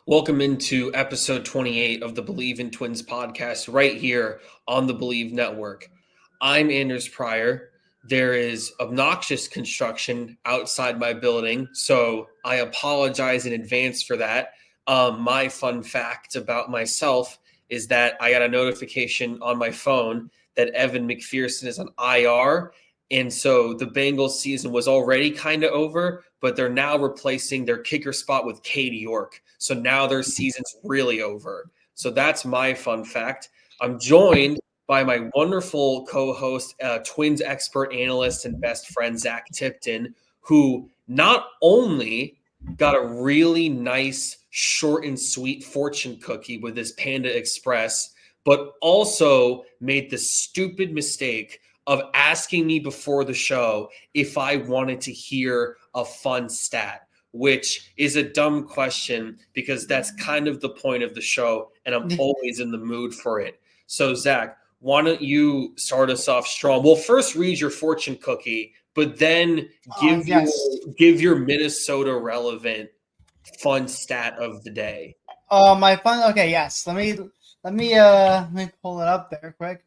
Welcome into episode 28 of the Bleav in Twins podcast right here on the Bleav Network. I'm Anders Pryor. There is obnoxious construction outside my building, so I apologize in advance for that. My fun fact about myself is that I got a notification on my phone that Evan McPherson is on IR. And so the Bengals season was already kind of over, but they're now replacing their kicker spot with Katie York. So now their season's really over. So that's my fun fact. I'm joined by my wonderful co-host, Twins expert analyst and best friend, Zac Tipton, who not only got a really nice, short and sweet fortune cookie with his Panda Express, but also made the stupid mistake of asking me before the show if I wanted to hear a fun stat, which is a dumb question because that's kind of the point of the show, and I'm always in the mood for it. So, Zac, why don't you start us off strong? Well, first read your fortune cookie, but then give your Minnesota relevant fun stat of the day. My fun. Okay, yes. Let me pull it up there quick.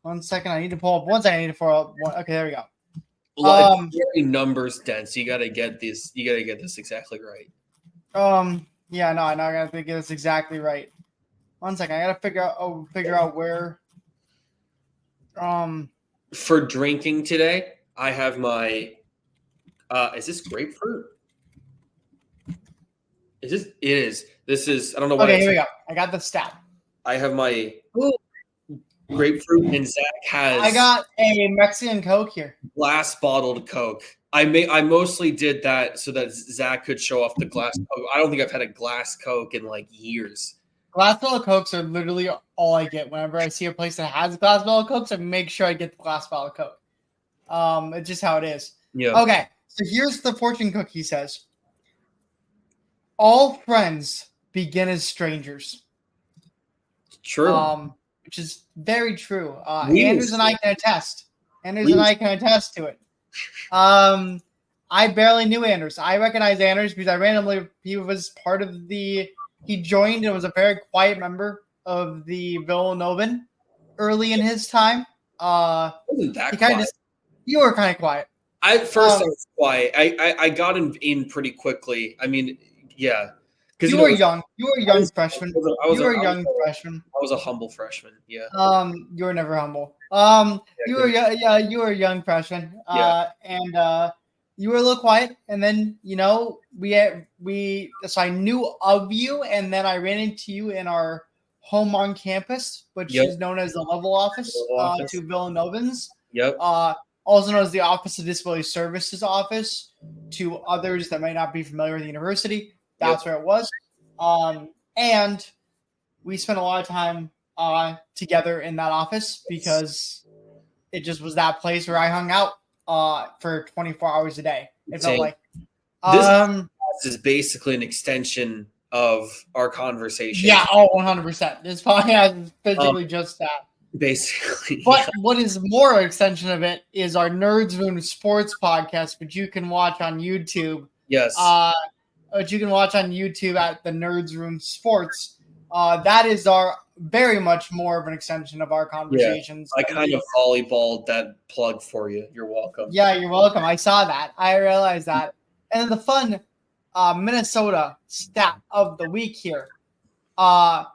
1 second. I need to pull up. 1 second. I need to pull up one. Okay, there we go. It's very numbers dense. You gotta get this. You gotta get this exactly right. Yeah. No. I gotta get this exactly right. 1 second. I gotta figure out where. For drinking today, I have my. Is this grapefruit? Is this? It is. This is. I don't know why. Okay, here we go. I got the stat. I have my grapefruit, and Zac has. I got a Mexican Coke here. Glass bottled Coke. I mostly did that so that Zac could show off the glass Coke. I don't think I've had a glass Coke in like years. Glass bottle Cokes are literally all I get whenever I see a place that has glass bottle Cokes. I make sure I get the glass bottle Coke. It's just how it is. Yeah. Okay, so here's the fortune cookie says. All friends begin as strangers. True. Which is very true. Anders and I can attest. I can attest to it. I barely knew Anders. I recognized Anders because he joined and was a very quiet member of the Villanovan early in his time. Wasn't that quiet? You were kind of quiet. I was quiet. I got in pretty quickly. I mean, yeah. You were young. You were a young freshman. I was a humble freshman. Yeah. You were never humble. You were a young freshman. And you were a little quiet. And then so I knew of you, and then I ran into you in our home on campus, which is known as the level office to Villanovans. Yep. Also known as the Office of Disability Services office to others that might not be familiar with the university. That's where it was. And we spent a lot of time together in that office because it just was that place where I hung out for 24 hours a day. It felt like. This is basically an extension of our conversation. Yeah, 100%. This podcast is physically just that. Basically. But what is more an extension of it is our Nerds Room Sports podcast, which you can watch on YouTube. Yes. Which you can watch on YouTube at the Nerds Room Sports. That is our very much more of an extension of our conversations. Yeah, I kind of volleyballed that plug for you. You're welcome. Yeah, you're welcome. I saw that. I realized that. And then the fun Minnesota stat of the week here. So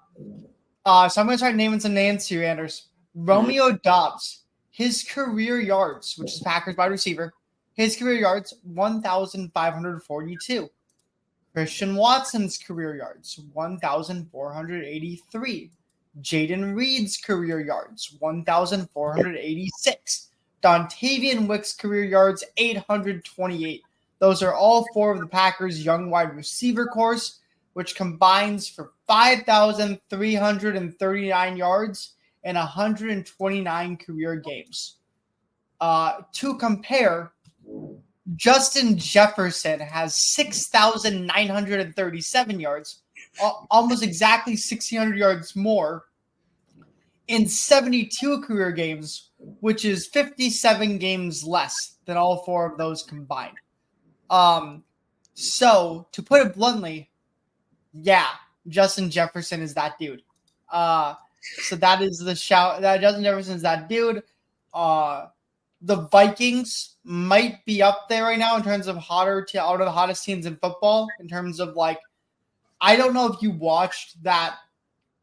I'm going to start naming some names to you, Anders. Romeo Dobbs, his career yards, which is Packers wide receiver, his career yards, 1,542. Christian Watson's career yards, 1,483. Jaden Reed's career yards, 1,486. Dontavian Wick's career yards, 828. Those are all four of the Packers' young wide receiver course, which combines for 5,339 yards and 129 career games. To compare, Justin Jefferson has 6,937 yards, almost exactly 1,600 yards more in 72 career games, which is 57 games less than all four of those combined. So to put it bluntly, yeah, Justin Jefferson is that dude. So that is the shout. That Justin Jefferson is that dude. The Vikings might be up there right now in terms of out of the hottest teams in football. In terms of like, I don't know if you watched that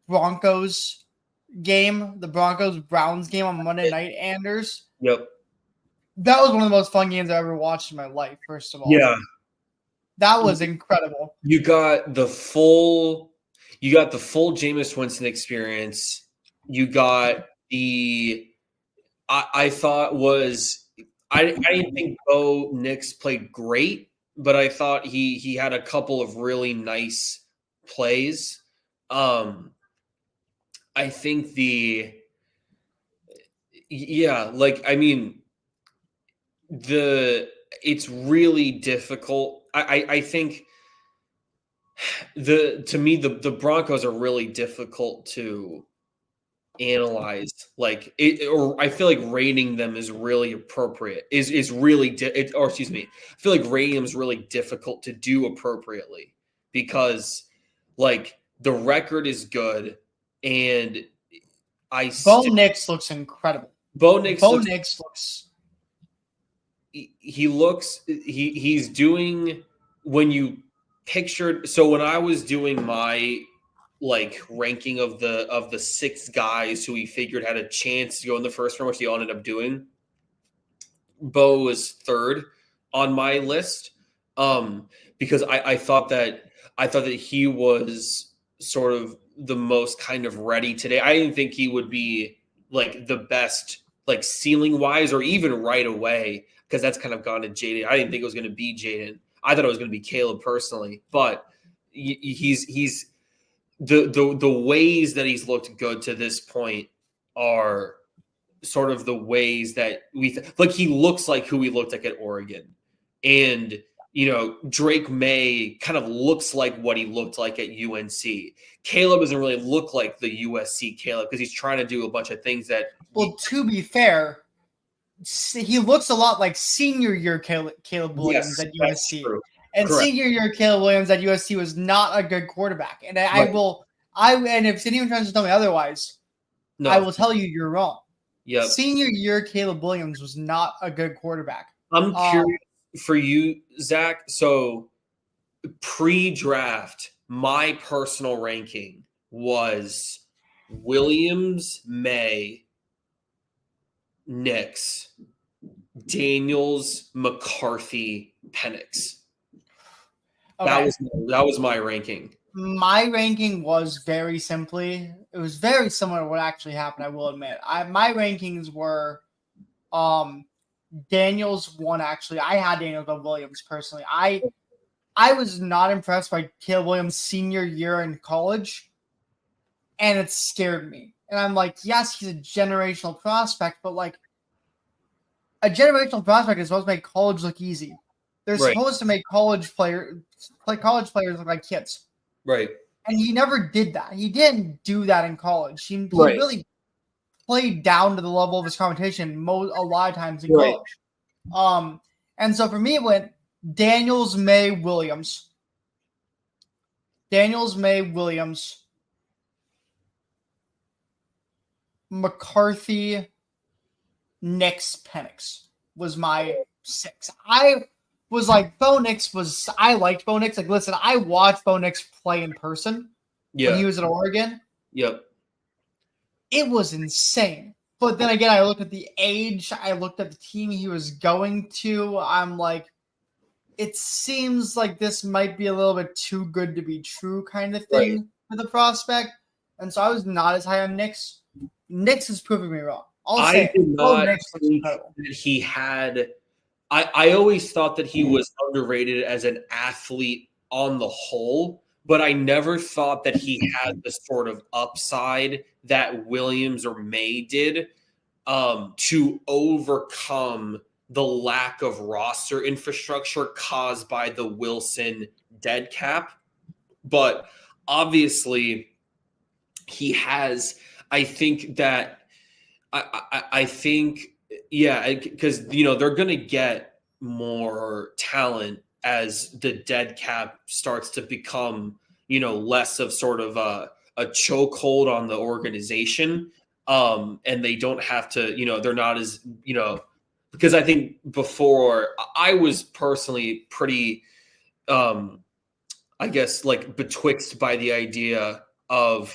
Broncos game, the Broncos Browns game on Monday night, Anders. Yep. That was one of the most fun games I've ever watched in my life. First of all, Yeah, that was incredible. you got the full Jameis Winston experience. You got the I thought was I didn't think Bo Nix played great, but I thought he had a couple of really nice plays. I think it's really difficult. I think to me the Broncos are really difficult to analyze. Like it, or I feel like rating them is really appropriate. Is really or excuse me. I feel like rating them is really difficult to do appropriately because like the record is good and Bo Nix looks incredible. Bo Nix looks he's doing when you pictured. So when I was doing my like ranking of the 6 guys who he figured had a chance to go in the first round, which he ended up doing, Bo was 3rd on my list, because I thought that he was sort of the most kind of ready today. I didn't think he would be like the best, like ceiling wise, or even right away, because that's kind of gone to Jaden. I didn't think it was going to be Jaden. I thought it was going to be Caleb personally, but he's the ways that he's looked good to this point are sort of the ways that like he looks like who he looked like at Oregon. And, Drake May kind of looks like what he looked like at UNC. Caleb doesn't really look like the USC Caleb because he's trying to do a bunch of things that. Well, to be fair, he looks a lot like senior year Caleb Williams at USC. And Correct. Senior year Caleb Williams at USC was not a good quarterback. And and if anyone tries to tell me otherwise, I will tell you you're wrong. Yep. Senior year Caleb Williams was not a good quarterback. I'm curious for you, Zach. So pre-draft, my personal ranking was Williams, May, Nix, Daniels, McCarthy, Penix. Okay. That was my ranking. My ranking was very simply, it was very similar to what actually happened, I will admit. My rankings were Daniels 1, actually. I had Daniels above Williams personally. I was not impressed by Caleb Williams' senior year in college, and it scared me. And I'm like, yes, he's a generational prospect, but like a generational prospect is supposed to make college look easy. They're supposed to make college players look like kids. Right. And he never did that. He didn't do that in college. He really played down to the level of his competition a lot of times in college. And so for me, it went Daniels, May, Williams. McCarthy, Nix, Penix was my 6. I was like, I liked Bo Nix. Like, listen, I watched Bo Nix play in person when he was at Oregon. Yep. It was insane. But then again, I looked at the age. I looked at the team he was going to. I'm like, it seems like this might be a little bit too good to be true kind of thing for the prospect. And so I was not as high on Nix. Nix is proving me wrong. I did not think that he had. I always thought that he was underrated as an athlete on the whole, but I never thought that he had the sort of upside that Williams or May did to overcome the lack of roster infrastructure caused by the Wilson dead cap. But obviously, he has. I think that. I think. Yeah, because they're going to get more talent as the dead cap starts to become less of sort of a chokehold on the organization. And they don't have to, they're not as, because I think before I was personally pretty, I guess, like betwixt by the idea of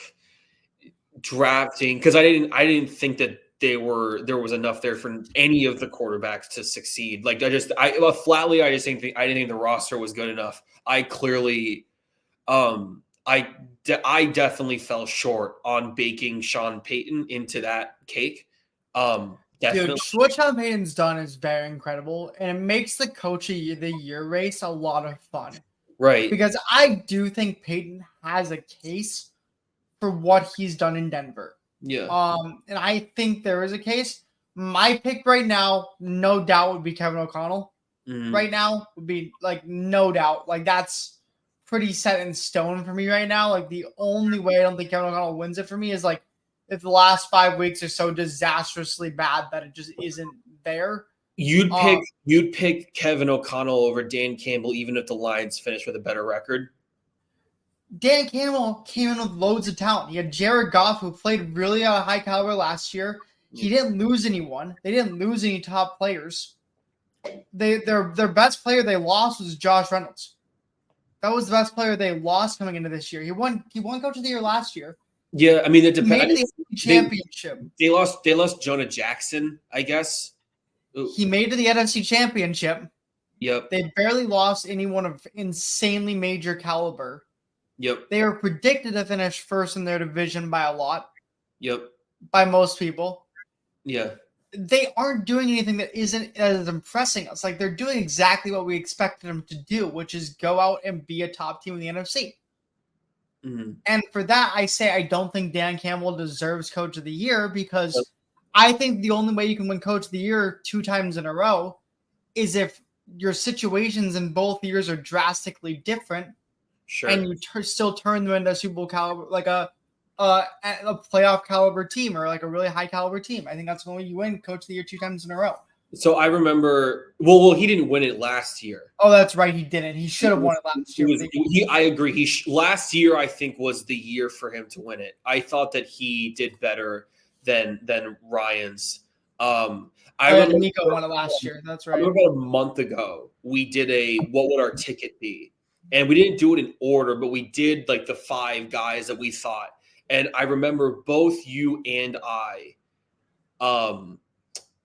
drafting, because I didn't think that there was enough there for any of the quarterbacks to succeed. Like I didn't think the roster was good enough. I clearly, I definitely fell short on baking Sean Payton into that cake. Definitely. Dude, what Sean Payton's done is very incredible, and it makes the Coach of the Year race a lot of fun. Right. Because I do think Payton has a case for what he's done in Denver. Yeah. And I think there is a case. My pick right now, no doubt, would be Kevin O'Connell. Mhm. Right now would be like no doubt. Like that's pretty set in stone for me right now. Like the only way I don't think Kevin O'Connell wins it for me is like if the last 5 weeks are so disastrously bad that it just isn't there. You'd pick Kevin O'Connell over Dan Campbell, even if the Lions finish with a better record. Dan Campbell came in with loads of talent. He had Jared Goff, who played really high caliber last year. He didn't lose anyone. They didn't lose any top players. Their best player they lost was Josh Reynolds. That was the best player they lost coming into this year. He won Coach of the Year last year. Yeah, I mean it depends. He made the championship. They lost Jonah Jackson, I guess. Ooh. He made it to the NFC Championship. Yep. They barely lost anyone of insanely major caliber. Yep. They were predicted to finish first in their division by a lot. Yep. By most people. Yeah. They aren't doing anything that isn't as impressing us. Like they're doing exactly what we expected them to do, which is go out and be a top team in the NFC. Mm-hmm. And for that, I say I don't think Dan Campbell deserves Coach of the Year because I think the only way you can win Coach of the Year 2 times in a row is if your situations in both years are drastically different. Sure. And you still turn them into a Super Bowl caliber, like a playoff caliber team or like a really high caliber team. I think that's when you win Coach of the Year 2 times in a row. So I remember, well, he didn't win it last year. Oh, that's right, he didn't. He should have won it last year. I agree. Last year, I think, was the year for him to win it. I thought that he did better than Ryan's. I remember Nico won it last year. That's right. I remember about a month ago, we did what would our ticket be? And we didn't do it in order, but we did like the 5 guys that we thought. And I remember both you and I,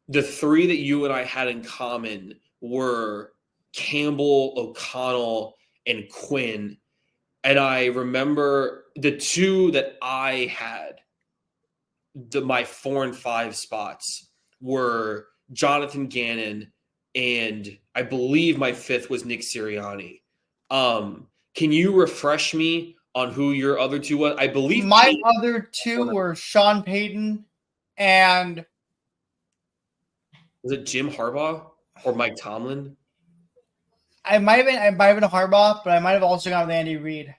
the 3 that you and I had in common were Campbell, O'Connell, and Quinn. And I remember the 2 that I had, my 4 and 5 spots were Jonathan Gannon, and I Bleav my 5th was Nick Sirianni. Can you refresh me on who your other 2 was? I Bleav my other 2 were Sean Payton and was it Jim Harbaugh or Mike Tomlin? I might have been a Harbaugh, but I might have also gone with Andy Reid.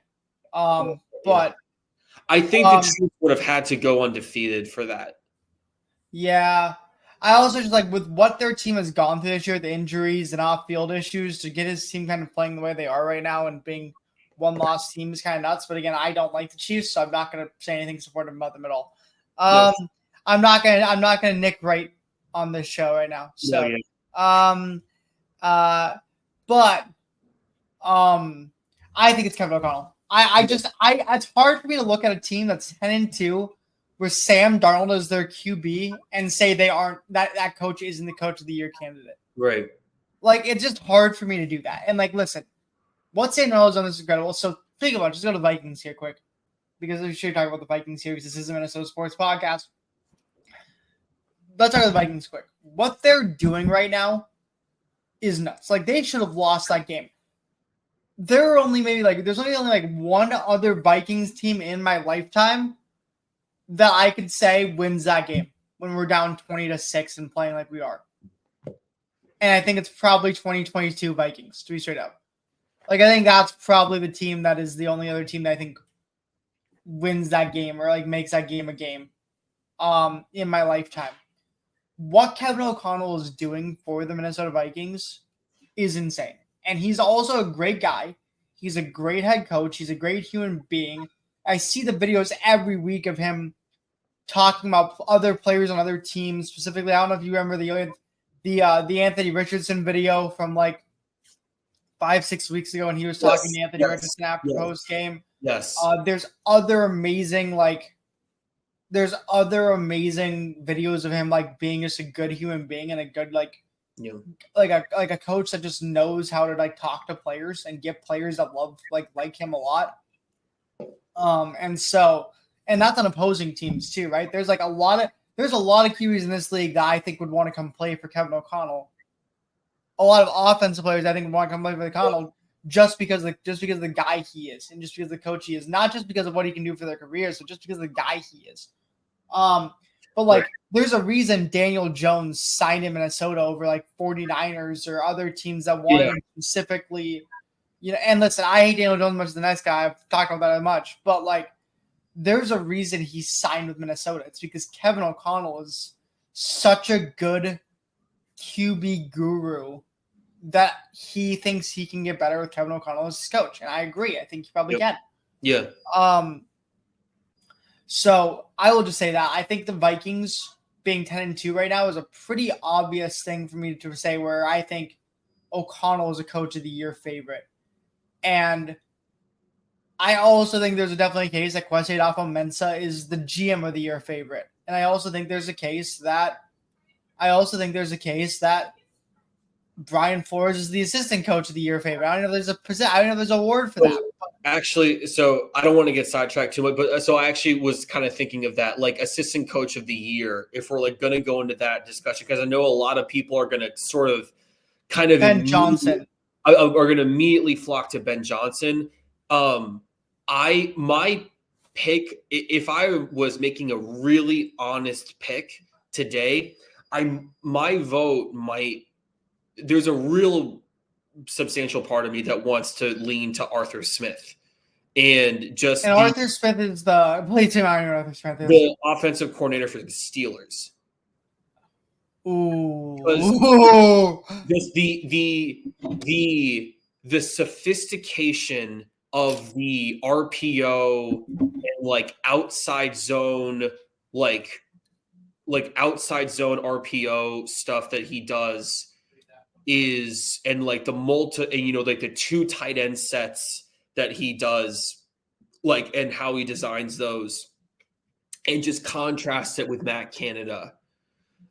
But I think the Chiefs would have had to go undefeated for that. Yeah. I also just like with what their team has gone through this year, the injuries and off-field issues, to get his team kind of playing the way they are right now and being one-loss team is kind of nuts. But again, I don't like the Chiefs, so I'm not going to say anything supportive about them at all. Yes. I'm not gonna Nick Wright on this show right now. So, but I think it's Kevin O'Connell. It's hard for me to look at a team that's 10-2 where Sam Darnold is their QB and say they aren't that coach isn't the Coach of the Year candidate. Right. Like it's just hard for me to do that. And like, listen, what Sam Darnold's done is incredible. So think about it. Just go to the Vikings here quick. Because we should talk about the Vikings here because this is a Minnesota sports podcast. Let's talk about the Vikings quick. What they're doing right now is nuts. Like they should have lost that game. There are only there's only like one other Vikings team in my lifetime that I could say wins that game when we're down 20-6 and playing like we are. And I think it's probably 2022 Vikings, to be straight up. Like I think that's probably the team that is the only other team that I think wins that game or like makes that game a game in my lifetime. What Kevin O'Connell is doing for the Minnesota Vikings is insane. And he's also a great guy. He's a great head coach. He's a great human being. I see the videos every week of him talking about other players on other teams. Specifically, I don't know if you remember the Anthony Richardson video from like 5-6 weeks ago when he was talking to Anthony Richardson after post game. Yes. There's other amazing videos of him like being just a good human being and a good like a coach that just knows how to like talk to players and get players that love like him a lot. And that's on opposing teams too, right? There's a lot of QBs in this league that I think would want to come play for Kevin O'Connell. A lot of offensive players I think would want to come play for O'Connell just because of the guy he is, and just because of the coach he is, not just because of what he can do for their careers, but just because of the guy he is. There's a reason Daniel Jones signed in Minnesota over like 49ers or other teams that wanted him specifically. And listen, I hate Daniel Jones much as the next guy. I've talked about that much, but like, there's a reason he signed with Minnesota. It's because Kevin O'Connell is such a good QB guru that he thinks he can get better with Kevin O'Connell as his coach. And I agree. I think he probably can. Yeah. So I will just say that I think the Vikings being 10-2 right now is a pretty obvious thing for me to say, where I think O'Connell is a coach of the year favorite. And I also think there's definitely a case that Kwesi Adofo-Mensah is the GM of the year favorite. And I also think there's a case that Brian Flores is the assistant coach of the year favorite. I don't know if there's an award for that. Actually, so I don't want to get sidetracked too much, but so I actually was kind of thinking of that, like assistant coach of the year, if we're like going to go into that discussion, because I know a lot of people are going to sort of kind of Ben Johnson are going to immediately flock to Ben Johnson. My pick, if I was making a really honest pick today, my vote might. There's a real substantial part of me that wants to lean to Arthur Smith, Arthur Smith is the offensive coordinator for the Steelers. Ooh, just the sophistication of the RPO and like outside zone, like outside zone RPO stuff that he does is, and like the the two tight end sets that he does, like, and how he designs those, and just contrasts it with Matt Canada.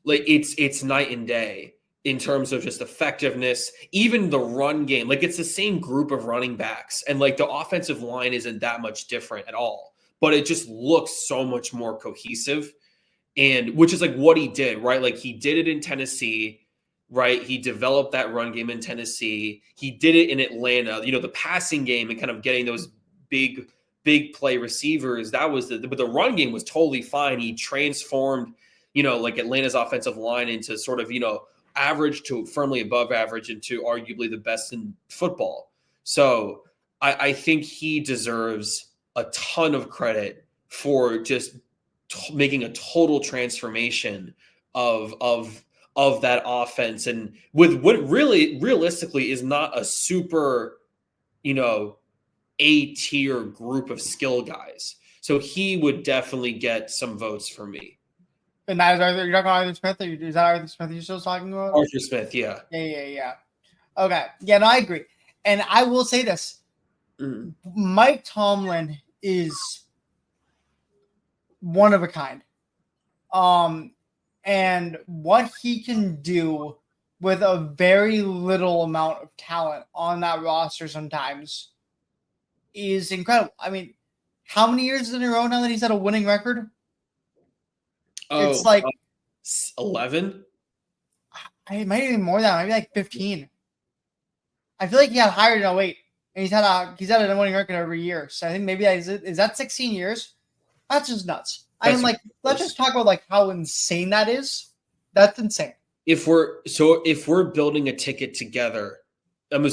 Like it's night and day in terms of just effectiveness, even the run game. Like it's the same group of running backs, and like the offensive line isn't that much different at all, but it just looks so much more cohesive, and which is like what he did, right? Like he did it in Tennessee, right? He developed that run game in Tennessee. He did it in Atlanta, the passing game and kind of getting those big play receivers. That was but the run game was totally fine. He transformed, like Atlanta's offensive line into sort of, average to firmly above average into arguably the best in football. So I think he deserves a ton of credit for just making a total transformation of that offense, and with what really realistically is not a super, A-tier group of skill guys. So he would definitely get some votes for me. And that is Arthur. You're talking about Arthur Smith? Is that Arthur Smith you're still talking about? Arthur Smith, yeah. Yeah. Okay. Yeah, no, I agree. And I will say this. Mike Tomlin is one of a kind. And what he can do with a very little amount of talent on that roster sometimes is incredible. I mean, how many years in a row now that he's had a winning record? It's like 11. It might even more than that. Maybe like 15. I feel like he had higher than 08, and he's had a winning record every year. So I think maybe is that 16 years? That's just nuts. Let's just talk about like how insane that is. That's insane. If we're building a ticket together, Ben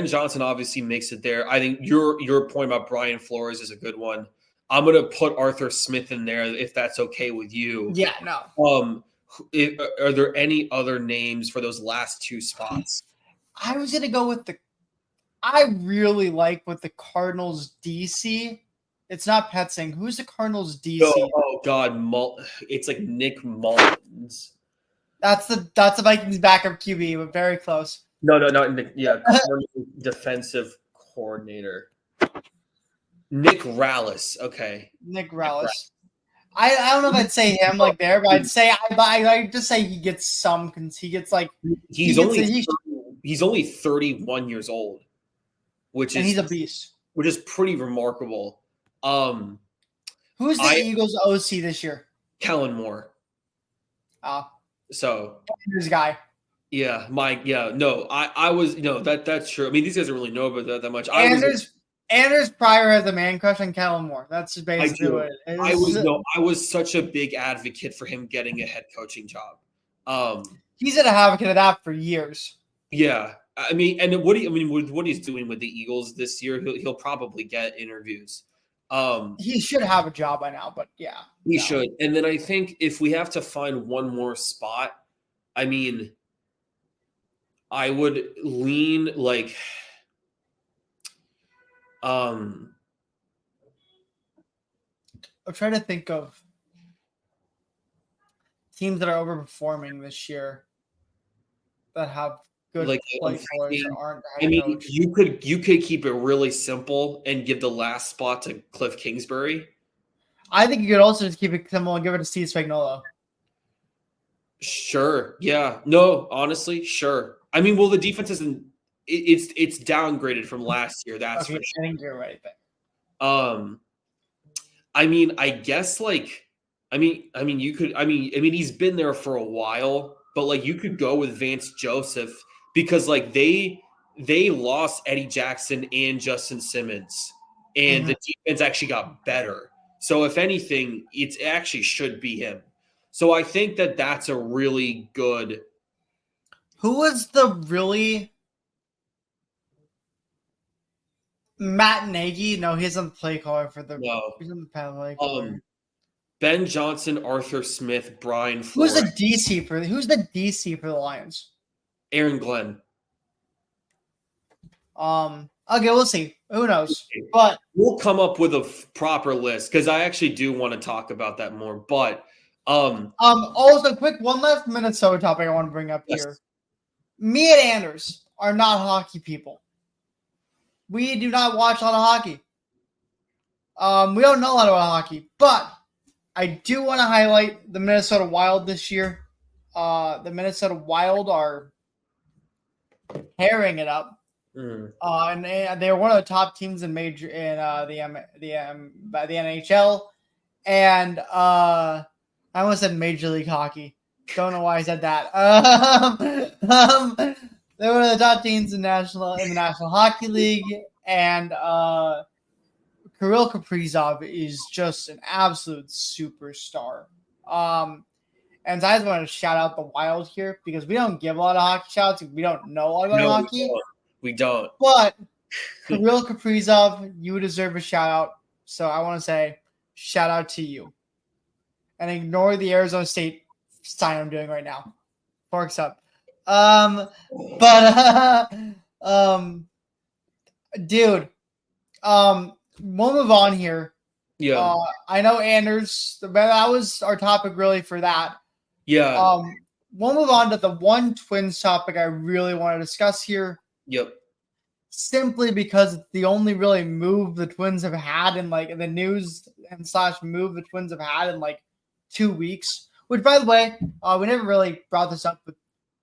Johnson obviously makes it there. I think your point about Brian Flores is a good one. I'm gonna put Arthur Smith in there if that's okay with you. Yeah, no. Are there any other names for those last two spots? I was gonna go with I really like what the Cardinals DC. It's not Petzing. Who's the Cardinals DC? Oh God, it's like Nick Mullins. That's the Vikings backup QB, but very close. No, not Nick. Yeah, defensive coordinator. Nick Rallis. Okay. Nick Rallis. I don't know if I'd say him like there, but I'd just say he gets some. He gets like he's only 31 years old, which is he's a beast, which is pretty remarkable. Who's the Eagles OC this year? Kellen Moore. So this guy. Yeah, I was that's true. I mean, these guys don't really know about that much. Anders Pryor has a man crush on Kellen Moore. That's basically what it is. I was such a big advocate for him getting a head coaching job. He's been an advocate of that for years. Yeah, I mean, and what he's doing with the Eagles this year, he'll probably get interviews. He should have a job by now, but yeah, he should. And then I think if we have to find one more spot, I mean, I would lean like. I'm trying to think of teams that are overperforming this year that have good players aren't. I mean, you could keep it really simple and give the last spot to Cliff Kingsbury. I think you could also just keep it simple and give it to Steve Spagnuolo. Sure. Yeah. No, honestly, sure. I mean, well, the defense isn't. It's downgraded from last year. That's for sure. I think you're right there. I mean, I guess like, I mean, you could. I mean, he's been there for a while, but like, you could go with Vance Joseph because like they lost Eddie Jackson and Justin Simmons, and the defense actually got better. So if anything, it actually should be him. So I think that's a really good. Who was the really Matt Nagy? No, he's on the play caller for the. No. He's on the play caller. Ben Johnson, Arthur Smith, Brian Flores. Who's the DC for the Lions? Aaron Glenn. Okay, we'll see. Who knows? But we'll come up with a proper list because I actually do want to talk about that more. But also quick one last Minnesota topic I want to bring up here. Me and Anders are not hockey people. We do not watch a lot of hockey. We don't know a lot about hockey, but I do want to highlight the Minnesota Wild this year. The Minnesota Wild are tearing it up. And they're one of the top teams in the NHL, and I almost said Major League Hockey. Don't know why I said that. They're one of the top teams in the National Hockey League, and Kirill Kaprizov is just an absolute superstar. And I just want to shout out the Wild here because we don't give a lot of hockey shouts. We don't know a lot about hockey. We don't. But Kirill Kaprizov, you deserve a shout out. So I want to say shout out to you. And ignore the Arizona State sign I'm doing right now. Forks up. Dude, we'll move on here. Yeah. I know Anders, that was our topic really for that. Yeah. We'll move on to the one Twins topic I really want to discuss here. Yep. Simply because it's the only really move the Twins have had in like the news and / move the Twins have had in like 2 weeks. Which, by the way, we never really brought this up, but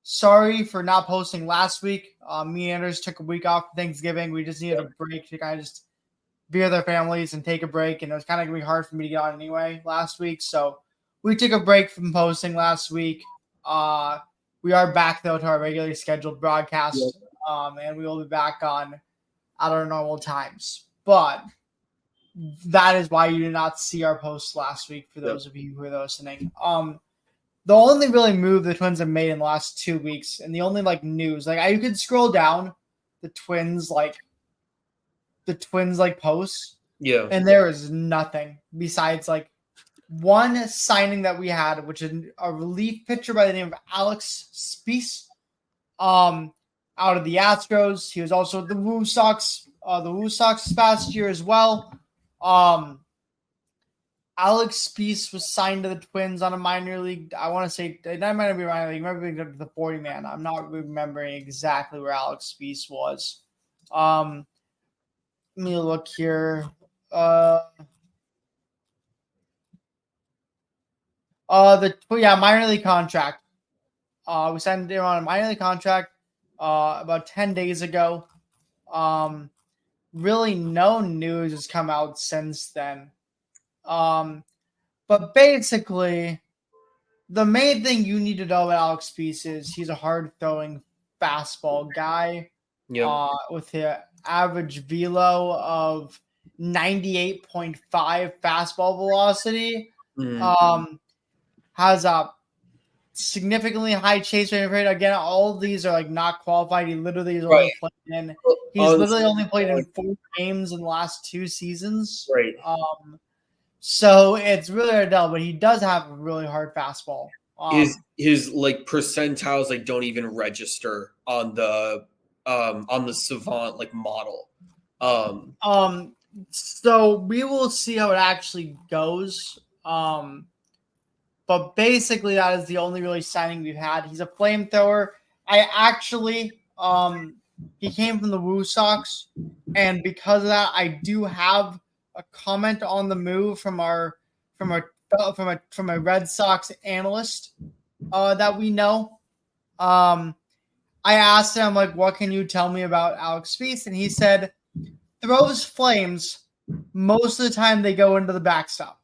sorry for not posting last week. Me and Anders took a week off for Thanksgiving. We just needed a break to kind of just be with our families and take a break. And it was kind of going to be hard for me to get on anyway last week. So we took a break from posting last week. We are back, though, to our regularly scheduled broadcast. Yep. And we will be back on at our normal times. But that is why you did not see our posts last week, for those of you who are listening. The only really move the Twins have made in the last 2 weeks, and the only like news, like you could scroll down the Twins posts. Yeah. And there is nothing besides like one signing that we had, which is a relief pitcher by the name of Alex Speas. out of the Astros. He was also with the Woo Sox this past year as well. Alex Speas was signed to the Twins on a minor league. I want to say that might be minor league. Maybe the 40-man. I'm not remembering exactly where Alex Speas was. Let me look here. Minor league contract. We signed him on a minor league contract about 10 days ago. Really no news has come out since then. But basically, the main thing you need to know about Alex Speas is he's a hard-throwing fastball guy with an average velo of 98.5 fastball velocity. Has a significantly high chase rate. Again, all of these are like not qualified. He literally is only played in. He's literally only played in 4 games in the last 2 seasons. Right. So it's really hard to tell, but he does have a really hard fastball. His like percentiles like don't even register on the Savant like model. So we will see how it actually goes. But basically that is the only really signing we've had. He's a flamethrower. He came from the Woo Sox, and because of that, I do have a comment on the move from a Red Sox analyst that we know. I asked him, like, what can you tell me about Alex Speas? And he said, throws flames. Most of the time they go into the backstop.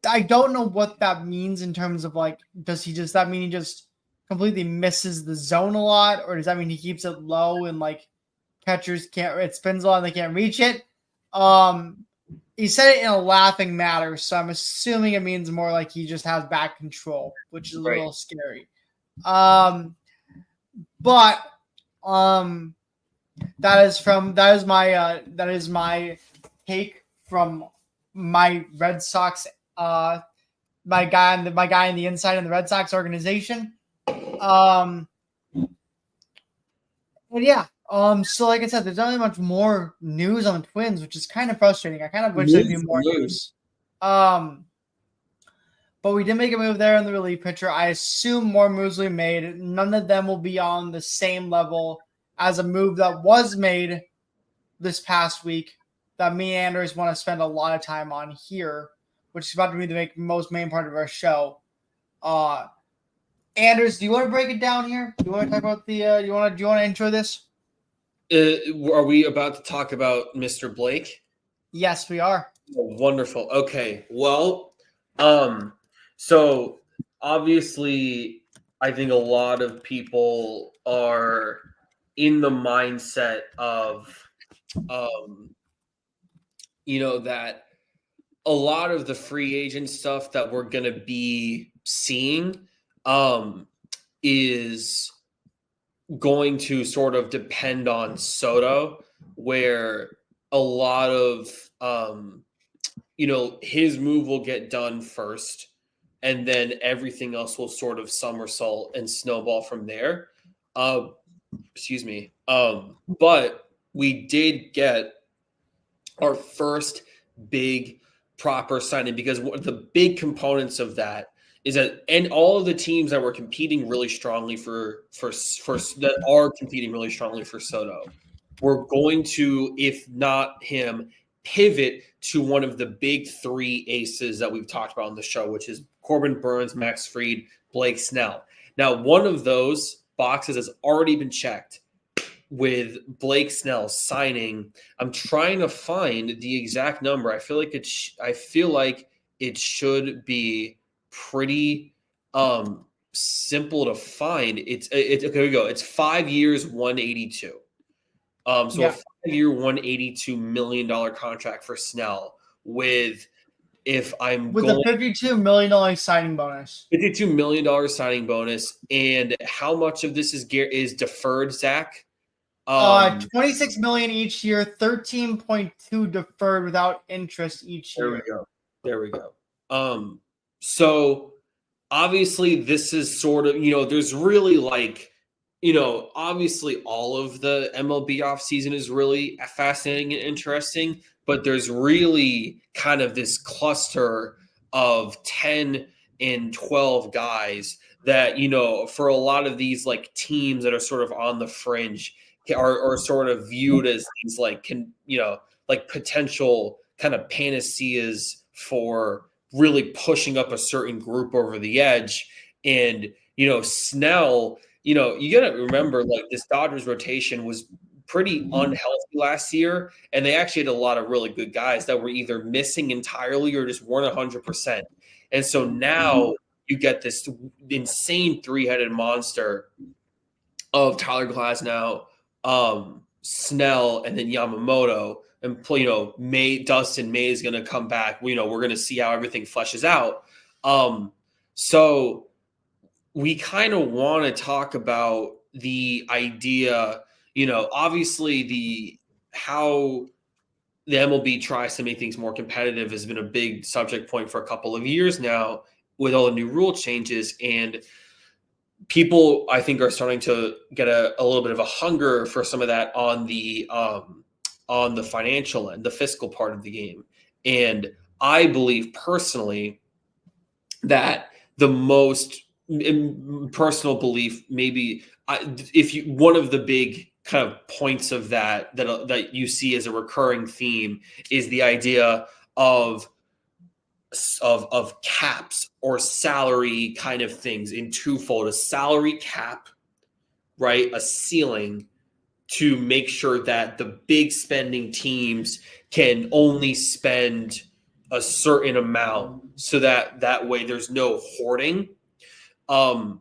I don't know what that means in terms of, like, does that mean he just completely misses the zone a lot? Or does that mean he keeps it low and, like, catchers it spins a lot and they can't reach it? He said it in a laughing manner, so I'm assuming it means more like he just has back control, which is a little scary. But that is my take from my Red Sox, my guy in the inside in the Red Sox organization. And yeah. So like I said, there's not really much more news on the Twins, which is kind of frustrating. I kind of wish there'd be more news. But we did make a move there in the relief pitcher. I assume more moves will be made. None of them will be on the same level as a move that was made this past week that me and Anders want to spend a lot of time on here, which is about to be the most main part of our show. Anders, do you want to break it down here? Do you want to talk about do you want to intro this? Are we about to talk about Mr. Blake? Yes, we are. Oh, wonderful. Okay. Well, so obviously I think a lot of people are in the mindset of that a lot of the free agent stuff that we're going to be seeing is going to sort of depend on Soto, where a lot of his move will get done first, and then everything else will sort of somersault and snowball from there. But we did get our first big proper signing, because one of the big components of that is that, and all of the teams that were competing really strongly for that are competing really strongly for Soto, we're going to, if not him, pivot to one of the big 3 aces that we've talked about on the show, which is Corbin Burnes, Max Fried, Blake Snell. Now, one of those boxes has already been checked with Blake Snell signing. I'm trying to find the exact number. I feel like it should be pretty simple to find. It's okay, here we go. It's 5 years, 182. A 5-year, $182 million contract for Snell with a $52 million signing bonus. $52 million signing bonus. And how much of this is deferred, Zach? $26 million each year, 13.2 deferred without interest each year. There we go. So obviously this is sort of, there's really like, obviously all of the MLB offseason is really fascinating and interesting, but there's really kind of this cluster of 10 and 12 guys that, for a lot of these like teams that are sort of on the fringe are sort of viewed as these like, like potential kind of panaceas for really pushing up a certain group over the edge. And, Snell, you got to remember, like, this Dodgers rotation was pretty unhealthy last year, and they actually had a lot of really good guys that were either missing entirely or just weren't 100%. And so now you get this insane three-headed monster of Tyler Glasnow, Snell, and then Yamamoto. And Dustin May is going to come back. We're going to see how everything fleshes out. So we kind of want to talk about the idea, obviously how the MLB tries to make things more competitive has been a big subject point for a couple of years now with all the new rule changes. And people, I think, are starting to get a little bit of a hunger for some of that on the financial end, the fiscal part of the game. And I believe personally that the most personal belief, maybe one of the big kind of points of that you see as a recurring theme is the idea of caps or salary kind of things in twofold: a salary cap, right? A ceiling to make sure that the big spending teams can only spend a certain amount so that way there's no hoarding. And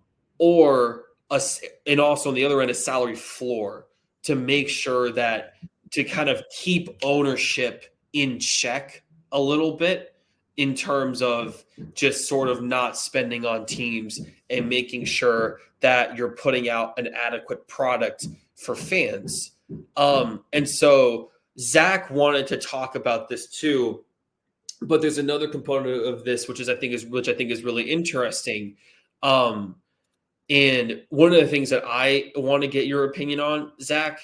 also on the other end, a salary floor to make sure that to kind of keep ownership in check a little bit in terms of just sort of not spending on teams and making sure that you're putting out an adequate product for fans. And so Zac wanted to talk about this too, but there's another component of this, which I think is really interesting. And one of the things that I want to get your opinion on, Zac,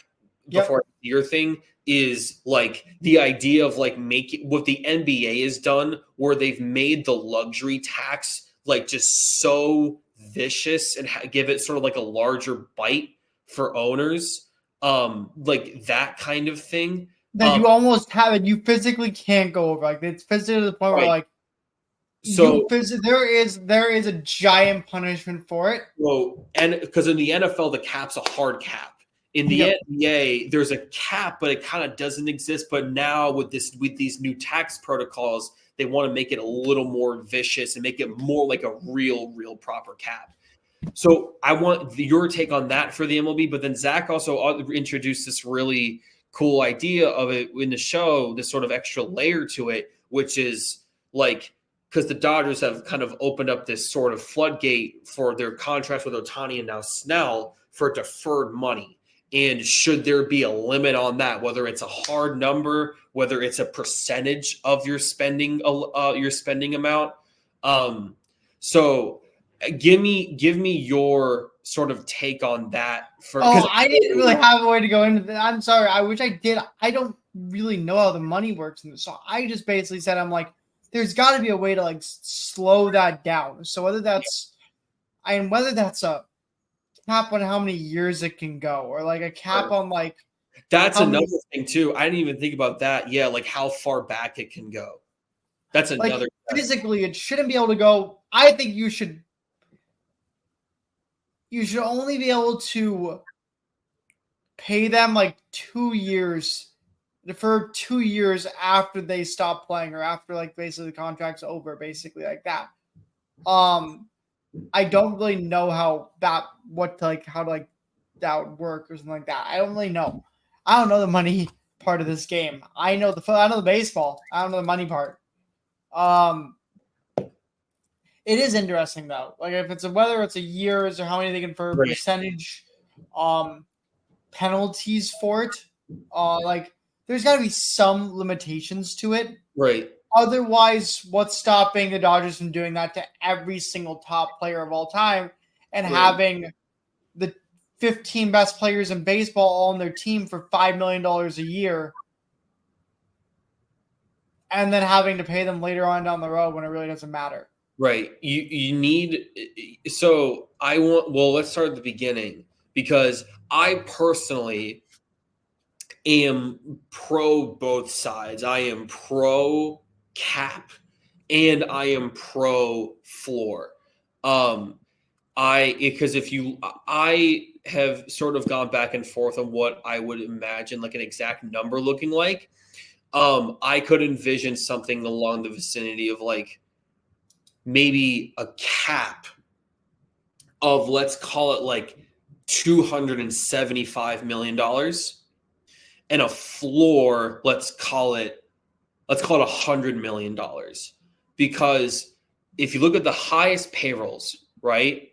before I do your thing, is like the idea of like making what the NBA has done, where they've made the luxury tax like just so vicious and give it sort of like a larger bite for owners, like that kind of thing. That you almost have it, you physically can't go over. Like it's physically to the point where like there is a giant punishment for it. Well, and because in the NFL the cap's a hard cap. In the NBA, there's a cap, but it kind of doesn't exist. But now with these new tax protocols, they want to make it a little more vicious and make it more like a real proper cap. So I want your take on that for the MLB. But then Zac also introduced this really cool idea of it in the show, this sort of extra layer to it, which is like, because the Dodgers have kind of opened up this sort of floodgate for their contracts with Ohtani and now Snell for deferred money. And should there be a limit on that, whether it's a hard number, whether it's a percentage of your spending amount? So give me your sort of take on that. I didn't really have a way to go into that. I'm sorry. I wish I did. I don't really know how the money works in this. So I just basically said, I'm like, there's got to be a way to like slow that down. So whether that's a cap on how many years it can go, or like a cap on like that's another thing too. I didn't even think about that. Yeah, like how far back it can go. That's another. Like, physically, it shouldn't be able to go. I think you should only be able to pay them like 2 years, for 2 years after they stop playing, or after like basically the contract's over, basically like that. I don't really know how that would work or something like that. I don't really know. I don't know the money part of this game. I know the baseball. I don't know the money part. It is interesting though. Like if whether it's a years or how many they can for percentage, penalties for it. Like there's got to be some limitations to it. Right. otherwise, what's stopping the Dodgers from doing that to every single top player of all time and having the 15 best players in baseball all on their team for $5 million a year and then having to pay them later on down the road when it really doesn't matter? Right. You need – so I want – well, let's start at the beginning because I personally am pro both sides. I am pro cap and I am pro floor. Because I have sort of gone back and forth on what I would imagine like an exact number looking like. I could envision something along the vicinity of like maybe a cap of, let's call it like $275 million and a floor, let's call it $100 million. Because if you look at the highest payrolls, right?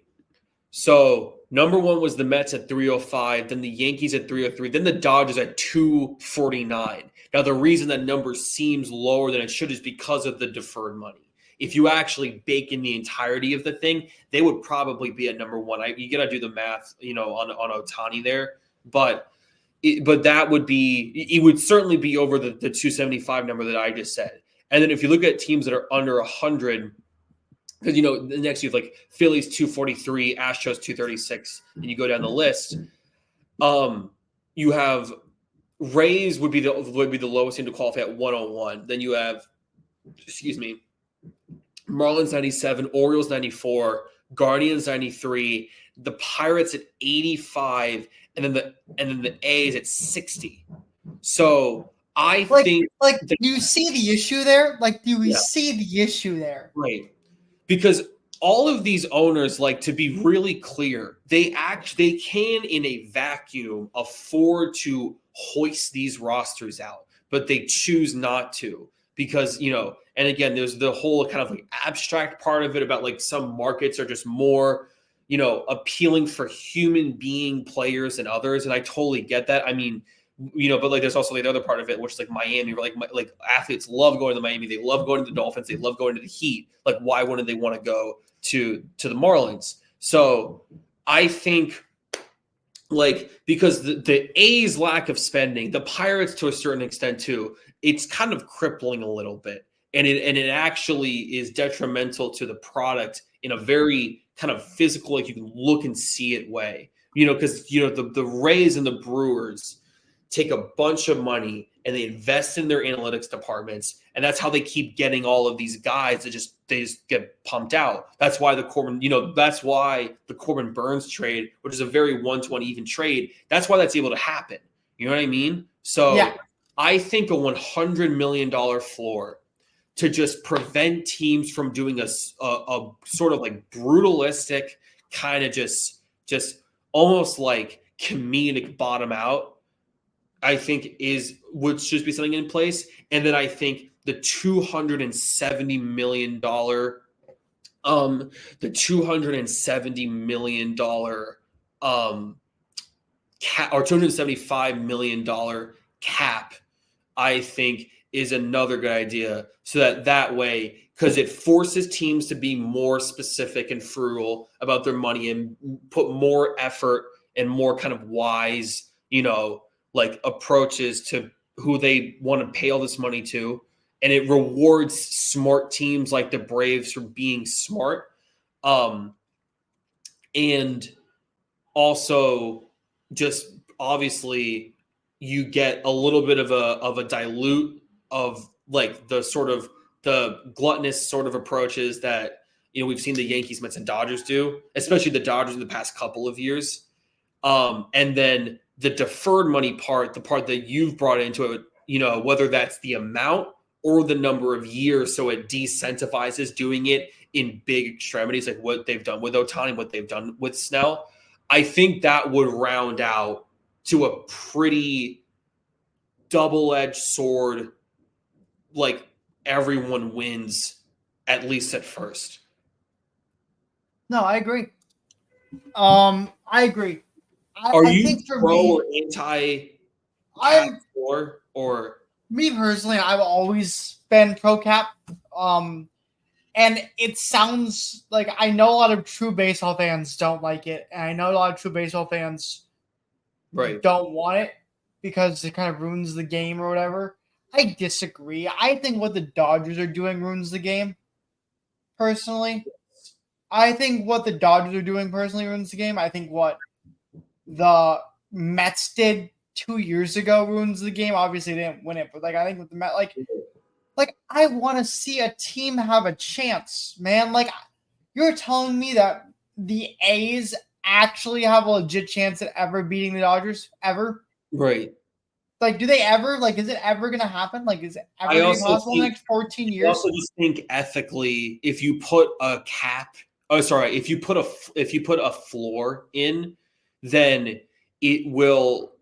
So number one was the Mets at 305, then the Yankees at 303, then the Dodgers at 249. Now, the reason that number seems lower than it should is because of the deferred money. If you actually bake in the entirety of the thing, they would probably be at number one. You got to do the math, on Ohtani there, but that would be, it would certainly be over the 275 number that I just said. And then if you look at teams that are under 100, because the next you have like Phillies 243, Astros 236, and you go down the list. You have Rays would be the lowest team to qualify at 101. Then you have, Marlins 97, Orioles 94, Guardians 93, the Pirates at 85, and then the A's at 60. So I think do you see the issue there? Do we see the issue there? Right. Because all of these owners, to be really clear, they can in a vacuum afford to hoist these rosters out, but they choose not to because, and again, there's the whole kind of abstract part of it about some markets are just more, appealing for human being players than others. And I totally get that. I mean, but there's also the other part of it, which is Miami, where athletes love going to Miami. They love going to the Dolphins. They love going to the Heat. Why wouldn't they want to go to the Marlins? So I think because the A's lack of spending, the Pirates to a certain extent too, it's kind of crippling a little bit. And it actually is detrimental to the product in a very kind of physical, you can look and see it way, because, the Rays and the Brewers take a bunch of money and they invest in their analytics departments. And that's how they keep getting all of these guys that they just get pumped out. That's why the Corbin Burns trade, which is a very 1-to-1 even trade, that's why that's able to happen. You know what I mean? So yeah. I think a $100 million floor to just prevent teams from doing a sort of brutalistic kind of just almost comedic bottom out, I think would just be something in place. And then I think the $270 million or $275 million cap, I think is another good idea. So that way, because it forces teams to be more specific and frugal about their money and put more effort and more kind of wise, approaches to who they want to pay all this money to. And it rewards smart teams like the Braves for being smart. And also just obviously you get a little bit of a dilute of the sort of the gluttonous sort of approaches that, we've seen the Yankees, Mets, and Dodgers do, especially the Dodgers in the past couple of years. And then the deferred money part, the part that you've brought into it, whether that's the amount or the number of years, so it decentivizes doing it in big extremities, like what they've done with Ohtani, what they've done with Snell. I think that would round out to a pretty double-edged sword, everyone wins, at least at first. No, I agree. I agree. Are you pro or anti floor or? Me personally, I've always been pro cap. And it sounds like I know a lot of true baseball fans don't like it, and I know a lot of true baseball fans don't want it because it kind of ruins the game or whatever. I disagree. I think what the Dodgers are doing ruins the game. Personally, I think what the Dodgers are doing personally ruins the game. I think what the Mets did 2 years ago ruins the game. Obviously, they didn't win it, but I think with the Mets, I want to see a team have a chance, man. You're telling me that the A's actually have a legit chance at ever beating the Dodgers ever? Right. Do they ever? Is it ever going to happen? Is it ever going to be possible in the next 14 years? I also just think ethically, if you put a cap, if you put a floor in, then it will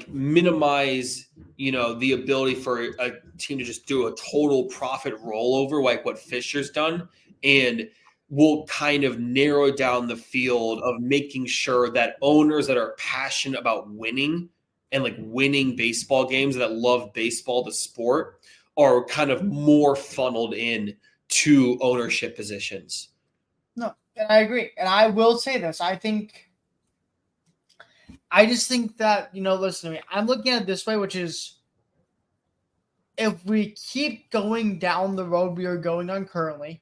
minimize the ability for a team to just do a total profit rollover like what Fisher's done, and will kind of narrow down the field of making sure that owners that are passionate about winning and winning baseball games, that love baseball, the sport, are kind of more funneled in to ownership positions. No, and I agree. And I will say this. I just think that, listen to me. I'm looking at it this way, which is if we keep going down the road we are going on currently,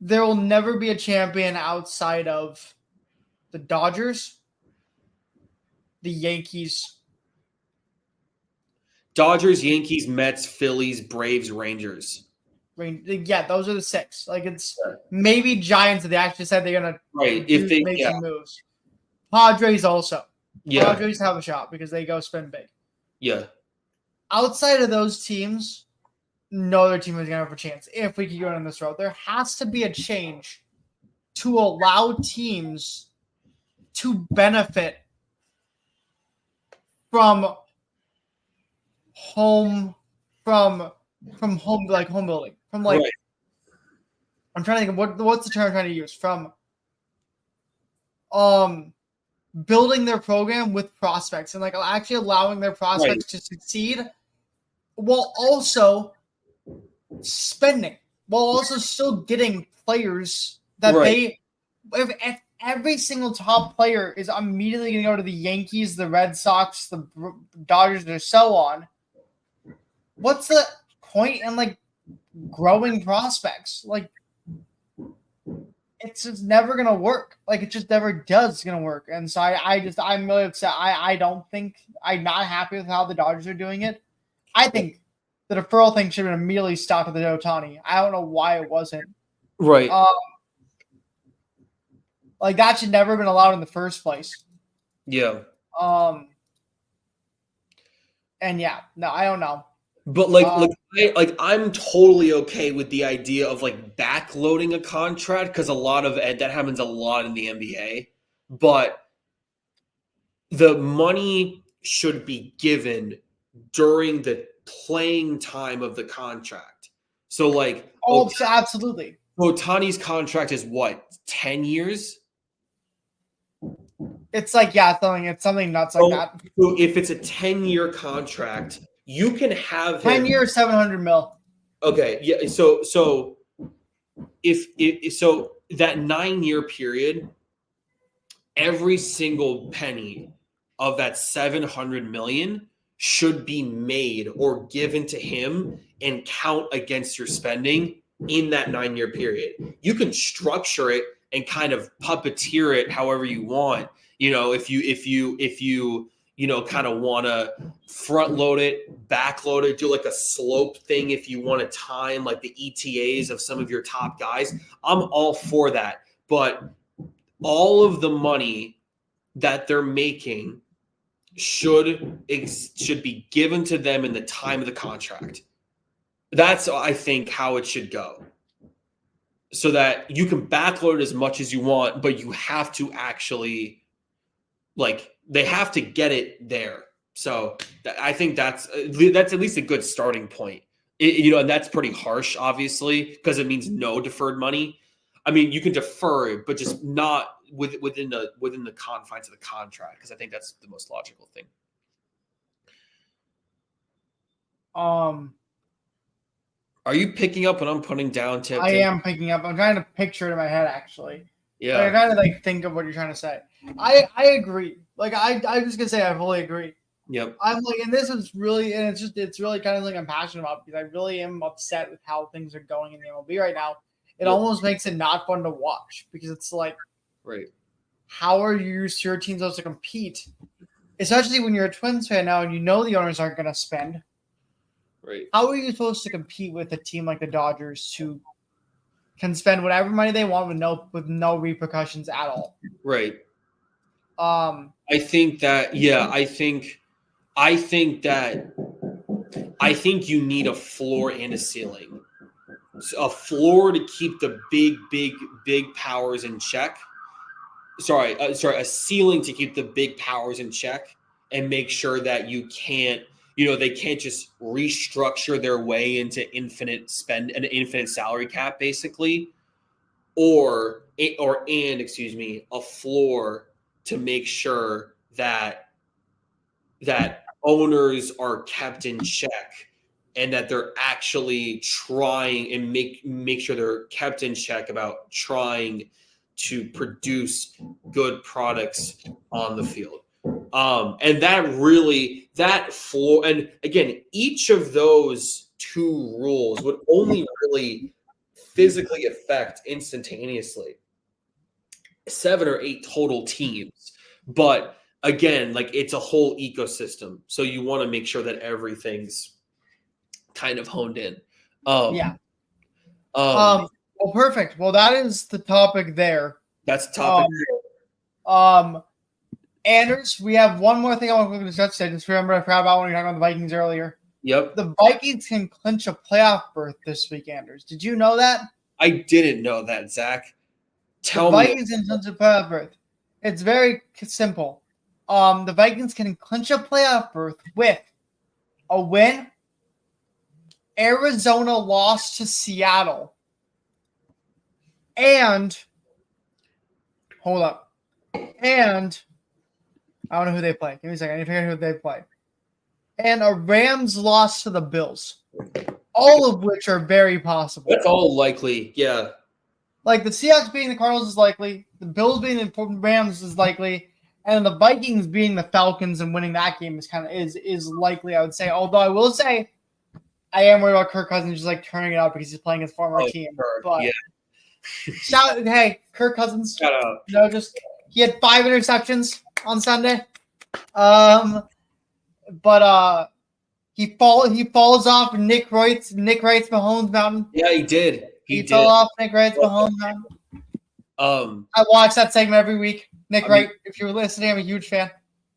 there will never be a champion outside of the Dodgers, the Yankees. Dodgers, Yankees, Mets, Phillies, Braves, Rangers. Yeah, those are the 6. It's maybe Giants if they actually said they're gonna make some moves. Padres also. Yeah. Padres have a shot because they go spin big. Yeah. Outside of those teams, no other team is gonna have a chance. If we keep going on this road, there has to be a change to allow teams to benefit from home building. Right. I'm trying to think of what's the term I'm trying to use. From building their program with prospects and actually allowing their prospects to succeed while also spending, while also still getting players that if every single top player is immediately going to go to the Yankees, the Red Sox, the Dodgers, and so on, what's the point in growing prospects? It's just never gonna work. It just never does gonna work. And so I'm really upset. I'm not happy with how the Dodgers are doing it. I think the deferral thing should have been immediately stopped at the Ohtani. I don't know why it wasn't. Right. That should never have been allowed in the first place. Yeah. And yeah, no, I don't know. But I'm totally okay with the idea of backloading a contract because a lot of that happens a lot in the NBA. But the money should be given during the playing time of the contract. So absolutely. Ohtani's contract is what, 10 years? It's it's something nuts like that. So if it's a 10-year contract, you can have 10 years, $700 million. Okay, yeah. So if that 9-year period, every single penny of that $700 million should be made or given to him and count against your spending in that 9-year period. You can structure it and kind of puppeteer it however you want. If you kind of want to front load it, back load it, do a slope thing if you want to time the ETAs of some of your top guys. I'm all for that. But all of the money that they're making should be given to them in the time of the contract. That's, I think, how it should go. So that you can backload it as much as you want, but you have to actually they have to get it there. So I think that's at least a good starting point. And that's pretty harsh, obviously, because it means no deferred money. I mean, you can defer it, but just not within the confines of the contract, because I think that's the most logical thing. Are you picking up what I'm putting down, Tipton? I am picking up. I'm trying to picture it in my head, actually. Yeah. Like, I'm trying to like think of what you're trying to say. I agree. Like I was gonna say I fully agree. Yep. I'm like, and this is really, and it's really kind of like I'm passionate about, because I really am upset with how things are going in the MLB right now. It almost makes it not fun to watch, because it's like, right, how are your team supposed to compete? Especially when you're a Twins fan now and you know the owners aren't going to spend. Right. How are you supposed to compete with a team like the Dodgers, who can spend whatever money they want with no repercussions at all? Right. I think that you need a floor and a ceiling. A floor to keep the big powers in check. A ceiling to keep the big powers in check and make sure that you can't, they can't just restructure their way into an infinite salary cap, basically, or a floor to make sure that owners are kept in check, and that they're actually trying and make sure they're kept in check about trying to produce good products on the field. And that floor, and again, each of those two rules would only really physically affect instantaneously 7 or 8 total teams. But again, like, it's a whole ecosystem. So you want to make sure that everything's kind of honed in. Well, perfect. Well, that is the topic there. That's the topic. Anders, we have one more thing I want to discuss today. Just remember, I forgot about when we were talking about the Vikings earlier. Yep. The Vikings can clinch a playoff berth this week, Anders. Did you know that? I didn't know that, Zach. Tell me. The Vikings can clinch a playoff berth. It's very simple. The Vikings can clinch a playoff berth with a win. Arizona lost to Seattle. And hold up. And I don't know who they play. Give me a second. I need to figure out who they play. And a Rams loss to the Bills. All of which are very possible. That's all likely, yeah. Like, the Seahawks beating the Cardinals is likely. The Bills beating the Rams is likely. And the Vikings beating the Falcons and winning that game is likely, I would say. Although I will say, I am worried about Kirk Cousins just like turning it out because he's playing his former team. Sure. But Yeah. Hey, Kirk Cousins. Shout out. He had 5 interceptions on Sunday. He falls off Nick Wright's Mahomes Mountain. Yeah, he did. He fell off Nick Wright's Mahomes Mountain. I watch that segment every week. Nick Wright, if you're listening, I'm a huge fan.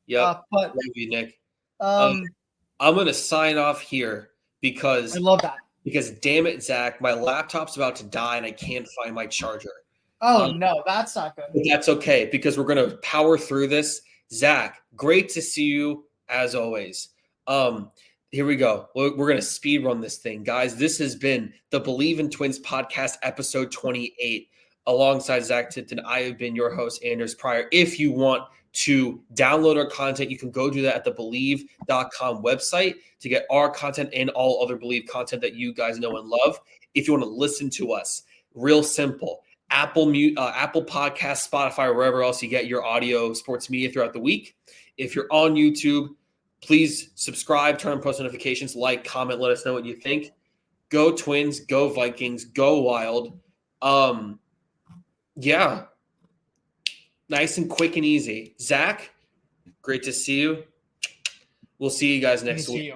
Yeah, love you, Nick. I'm gonna sign off here because I love that. Because damn it, Zach, my laptop's about to die and I can't find my charger. Oh no, that's not good. But that's okay, because we're gonna power through this. Zach, great to see you as always. Here we go. We're going to speed run this thing, guys. This has been the Bleav in Twins podcast, episode 28. Alongside Zac Tipton, I have been your host, Anders Pryor. If you want to download our content, you can go do that at the Bleav.com website to get our content and all other Bleav content that you guys know and love. If you want to listen to us, real simple. Apple Podcasts, Spotify, or wherever else you get your audio sports media throughout the week. If you're on YouTube, please subscribe, turn on post notifications, like, comment, let us know what you think. Go Twins, go Vikings, go Wild. Yeah. Nice and quick and easy. Zach, great to see you. We'll see you guys next week.